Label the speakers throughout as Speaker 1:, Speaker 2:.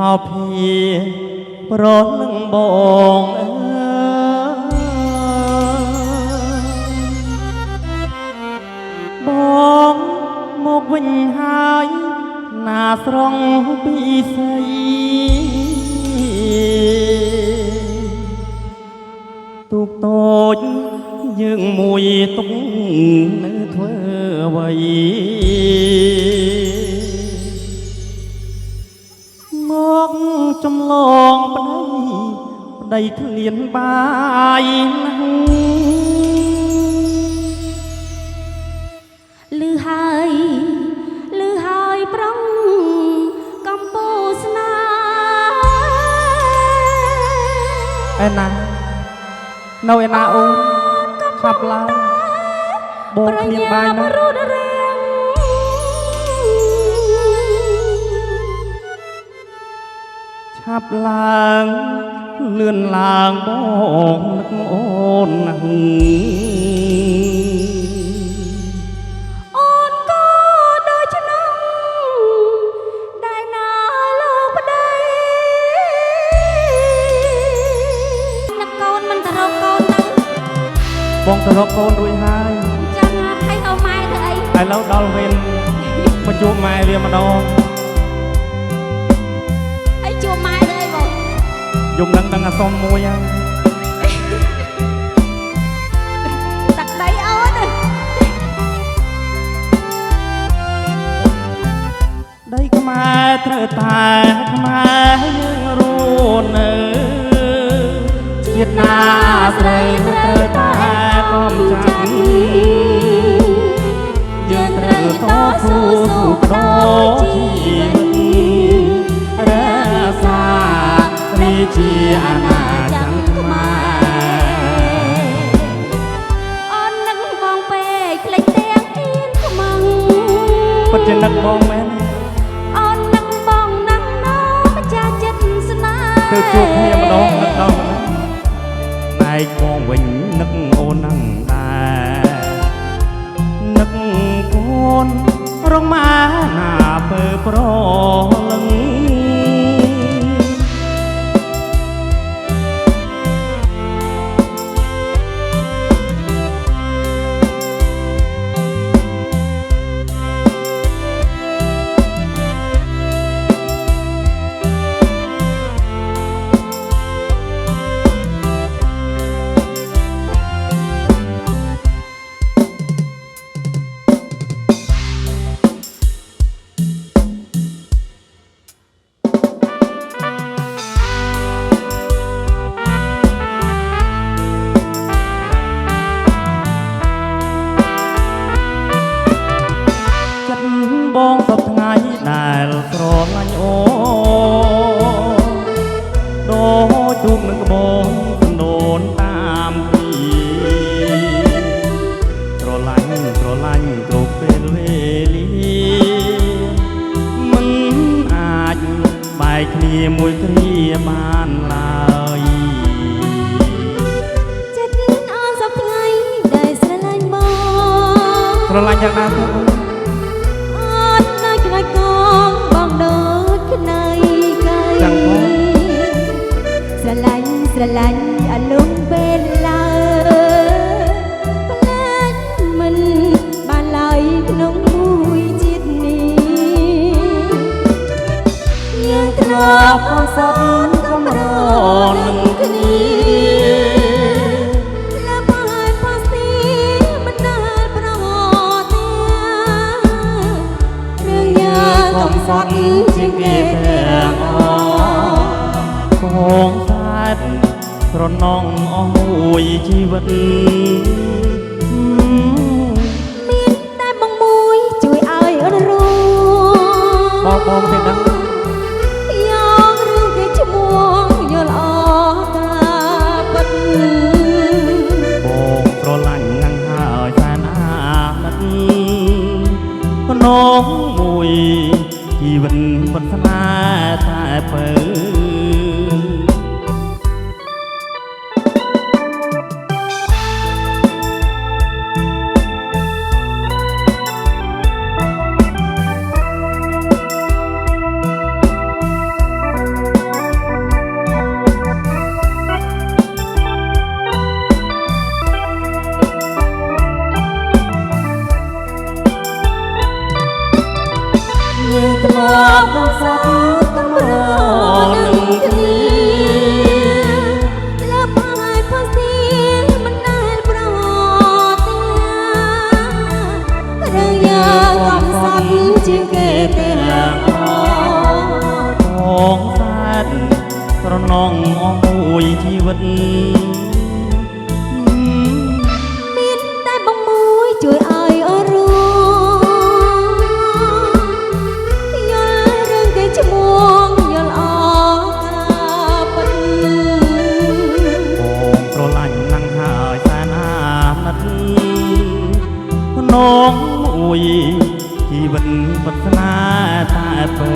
Speaker 1: ោភាប្រលឹងបងបងមកវិញហើយណាស្រងពីស្អីទូកតូចយើងមួយទុកនៅធ្វើអ្វីមកចំឡងប្តីឃ្លានបាយណាស់
Speaker 2: លឺហើយប្រងកំពូស្នា
Speaker 1: ឯណានៅឯណាអូនឆាប់ឡើងបងឃ្លានបាយណាស់ឆាប់ឡើងលឿនឡើងបងនឹកអូនណាស់
Speaker 2: អូនក៏ដូចនឹងដែលណាលោកប្តីនឹកកូនមិនទៅរកកូនទៅ
Speaker 1: បងទៅរកកូនរួចហើយ
Speaker 2: ចាំណាឲ្យទៅម៉ែធ្វើអី
Speaker 1: ឥឡូវដល់វេនមកជួបម៉ែវាម្ដង
Speaker 2: ជួបម៉ែទៅអីបង
Speaker 1: យំនឹងអាសុំមួយហើយ
Speaker 2: តាក់ដៃអូន
Speaker 1: ដីខ្មែរត្រូវតែខ្មែរយើងរួននៅជាតិណាស្រីត្រូវតែកំចាត់យើងត្រូវតស៊ូสู้ប្រជីវិតរក្សារាជាអាណាចក្រខ្មែរ
Speaker 2: អូននឹងបងពេកផ្លេចទាំងអៀនខ្មង
Speaker 1: ពិតជានឹកបងមែន
Speaker 2: អូននឹងបងនឹងណាម្ចាស់ចិត្តស្នេហ៍
Speaker 1: ទៅជួបគ្នាម្ដងនឹកដល់ណែកបងវិញនឹកអូននឹងដែរនឹកកូនរងម៉ាណាពើប្រលឹងបងសពថ្ងៃដែលស្រឡាញ់អូដូចទូកនឹងក្បូនដូនតាមពីស្រឡាញ់គ្រប់ពេលវេលាមិនអាចបែកគ្នាមួយគ្រាបានឡើយ
Speaker 2: ចិត្តអូនសពថ្ងៃដែលស្រឡាញ់បង
Speaker 1: ស្រឡាញ់យ៉ាងណាទៅ
Speaker 2: បងដូចខ្នើយកាយស្រឡាញ់អលំពេលឡើផ្លែកមិនបានឡើយក្នុងមួយជាតិនេះ
Speaker 1: យើងធ្លាប់កំសត់កំរនឹងគ្នា
Speaker 2: លើបាយផាសទីមិនដែលប្រហទេរឿងយ៉ាង
Speaker 1: កំសត់ជាងគេទាំងអស់កងសាច់ស្រណងអស់មួយជីវិត
Speaker 2: មានតែបងមួយជួយឲ្យអូនរួម
Speaker 1: បងទេដឹង
Speaker 2: យ៉ាងរឿងគេឈ្មោះយល់អស់តាពិត
Speaker 1: បងស្រឡាញ់ណាស់ហើយសែនអាណិតភ្នំមួយជីវិតពិតស្នេហ៍តែពើ រនងអស់មួយជីវិត
Speaker 2: មានតែបងមួយជួយឲ្យអរយល់រឿងគេឈ្មោះយល់អការពិត
Speaker 1: បងប្រឡាញ់ណាំងហើយសាណាមិត្តនងមួយជីវិតពិតស្នាតែពើ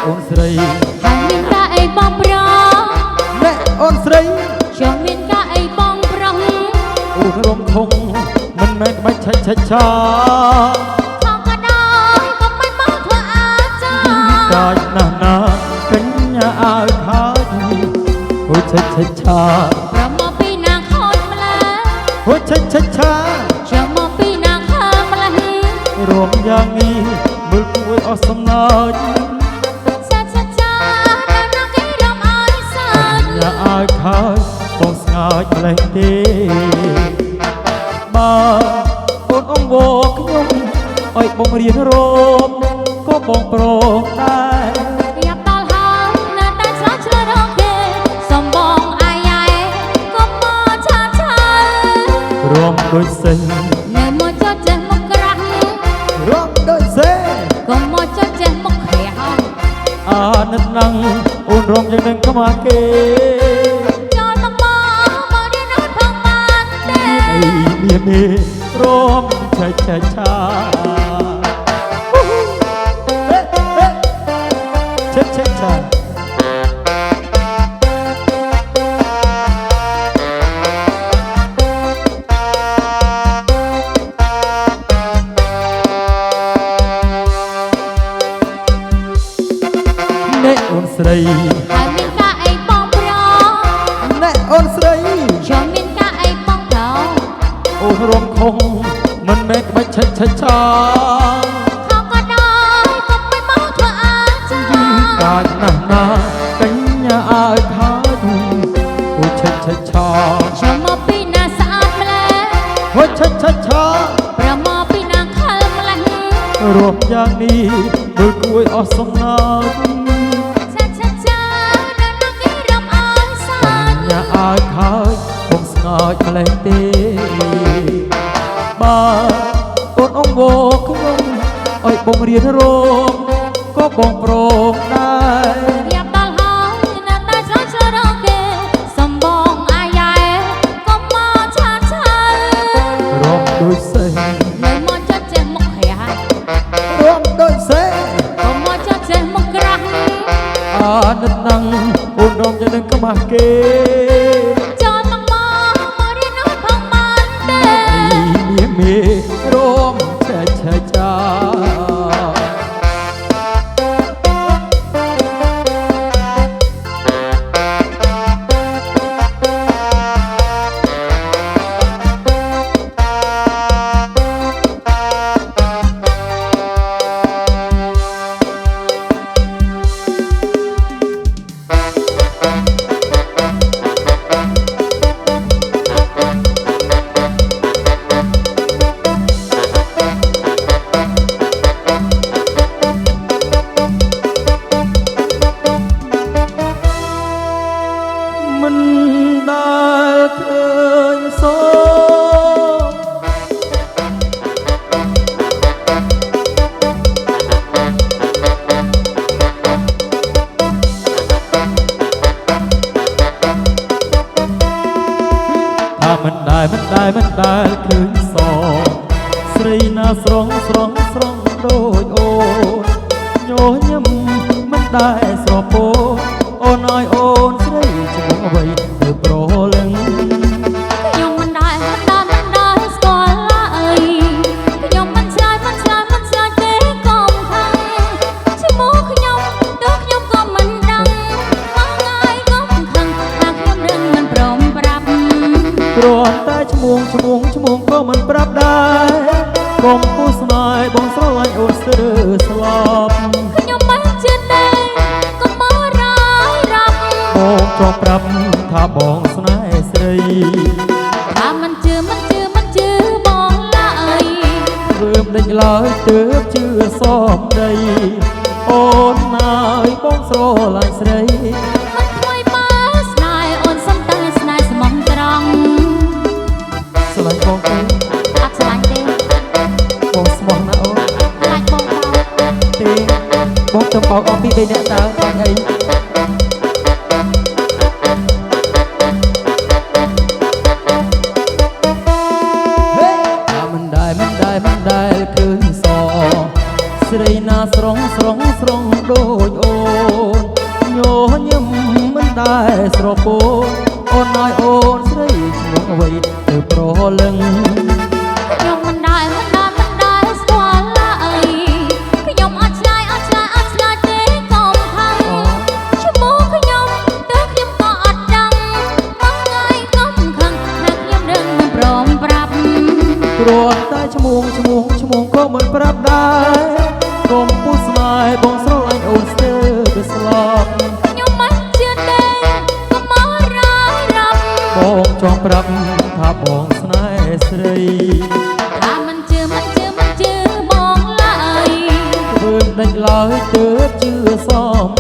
Speaker 1: អូនស្រី
Speaker 2: ហើយមានការអីបងប្រុស
Speaker 1: អ្នកអូនស្រី
Speaker 2: ចាំមានការអីបងប្រុស
Speaker 1: អូនរំខងមិនមែនក្បាច់ឆិចឆិចឆា
Speaker 2: ខំក៏ដោយក៏មិនបងធ្វើអាច
Speaker 1: កាចណាស់ណាកញ្ញាអើហើយអូឆិចឆិចឆា
Speaker 2: ប្រមកពីណាខូចម្ល៉េះ
Speaker 1: អូឆិចឆិចឆា
Speaker 2: ចាំមកពីណាខើម្ល៉េះ
Speaker 1: រួមយ៉ាងនេះមើលគួរអស់សំណើចอย่าอายขายต้องស្ងើចម្លេះទេបើអូនអងវខ្ញុំឲ្យបងរៀនរមក៏បងប្រងដែរ
Speaker 2: យ៉ាប់ដល់ហើយនៅតែឆ្លោះឆ្លើយរកគេសំបងអាយឯក៏មកឆាឆា
Speaker 1: រមដូចសេះ
Speaker 2: នៅមកចុះចេះមកក្រាស់
Speaker 1: រមដូចសេះ
Speaker 2: ក៏មកចុះចេះមកក្រាស់
Speaker 1: អាណិតណាំងអូនរមយ៉ាងនឹងខ្មាស់គេមានមេរមឆាឆាឆាឆាឆាឆាអ្នកអូនស្រី
Speaker 2: ហើយមានការអីបងប្រុស
Speaker 1: អ្នកអូនស្រី
Speaker 2: ចាំមានការអីបងប្រុស
Speaker 1: អូនរំខងមិនមែនក្បាច់ឆិចឆិចឆា
Speaker 2: ខំក៏ដោយក៏មិនមកធ្វើអាច
Speaker 1: កាចណាស់ណាកញ្ញាអើហើយអូឆិចឆិចឆា
Speaker 2: ចាំមកពីណាស្អាតម្ល៉េះ
Speaker 1: អូឆិចឆិចឆា
Speaker 2: ប្រមកពីណាខលម្ល៉េះ
Speaker 1: រួមយ៉ាងនេះមើលគួរអស់សំណើច
Speaker 2: ឆាឆាឆាដល់ណាគេរំអើយសា
Speaker 1: កញ្ញាអើហើយខ្ញុំស្ងើចម្លេះទេបើអូនអងវខ្ញុំឲ្យបងរៀនរមក៏បងប្រងដែរ
Speaker 2: យ៉ាប់ដល់ហើយនៅតែឆ្លោះឆ្លើយរកគេសំបងអាយឯក៏មកឆាឆា
Speaker 1: រមដូចសេះ
Speaker 2: នៅមកចុះចេះមកក្រាស់
Speaker 1: រមដូចសេះ
Speaker 2: ក៏មកចុះចេះមកក្រាស់
Speaker 1: អាណិតណាំងអូនរមយ៉ាងនឹងខ្មាស់គេមេរមឆាឆាឆា មិនដែលឃើញសស្រីណាស្រងដូចអូនញញឹមមិនដែលស្រពោអូនអើយអូនស្រីឈ្មោះអ្វីទៅប្រលឹង
Speaker 2: ខ្ញុំមិនដែលស្គាល់ឡើយខ្ញុំមិនឆ្លើយទេកុំខាំឈ្មោះខ្ញុំទៅខ្ញុំក៏មិនដឹងមកងាយកុំខឹងថាខ្ញុំដឹងមិនព្រមប្រាប់
Speaker 1: គ្រាន់តែឈ្មោះក៏មិនប្រាប់ដែរកុំគូស្នេហ៍បងស្រឡាញ់អូនស្ទើរស្លាប់
Speaker 2: ខ្ញុំមិនជឿទេកុំមករាយរាប់
Speaker 1: បងចង់ប្រាប់ថាបងស្នេហ៍ស្រី
Speaker 2: ថាមិនជឿបងឡើយ
Speaker 1: ធ្វើមិនដេញឡើយទើបជឿសមដីអូនណាយបងស្រឡាញ់ស្រី
Speaker 2: មិនថ្មីបើស្នេហ៍អូនសំតែស្នេហ៍ស្មោះត្រង់
Speaker 1: ស្រឡាញ់បងទេ
Speaker 2: អត់ស្រឡាញ់ទេ
Speaker 1: បងស្មោះណាអូន
Speaker 2: ខ្លាចបងបោក
Speaker 1: ទេបងទៅបោកអស់ពី3នាក់តើបងអីមិនដែលឃើញសស្រីណាស្រងដូចអូនញញឹមមិនដែលស្រពោអូនអើយអូនស្រីឈ្មោះអ្វីទៅប្រលឹង
Speaker 2: ខ្ញុំមិនដែលស្គាល់ឡើយខ្ញុំអត់ឆ្លើយទេកុំខឹងឈ្មោះខ្ញុំទៅខ្ញុំក៏អត់ដឹងមកងាយកុំខឹងថាខ្ញុំដឹងមិនព្រមប្រាប់
Speaker 1: គ្រាន់តែឈ្មោះក៏មិនប្រាប់ដែរកុំពុះស្នេហ៍បងស្រឡាញ់អូនស្ទើរទៅស្លាប់
Speaker 2: ខ្ញុំមិនជឿទេកុំមករាយរាប់
Speaker 1: បងចង់ប្រាប់ថាបងស្នេហ៍ស្រី
Speaker 2: ថាមិនជឿបងឡើយ
Speaker 1: ធ្វើមិនដេញឡើយទើបជឿសម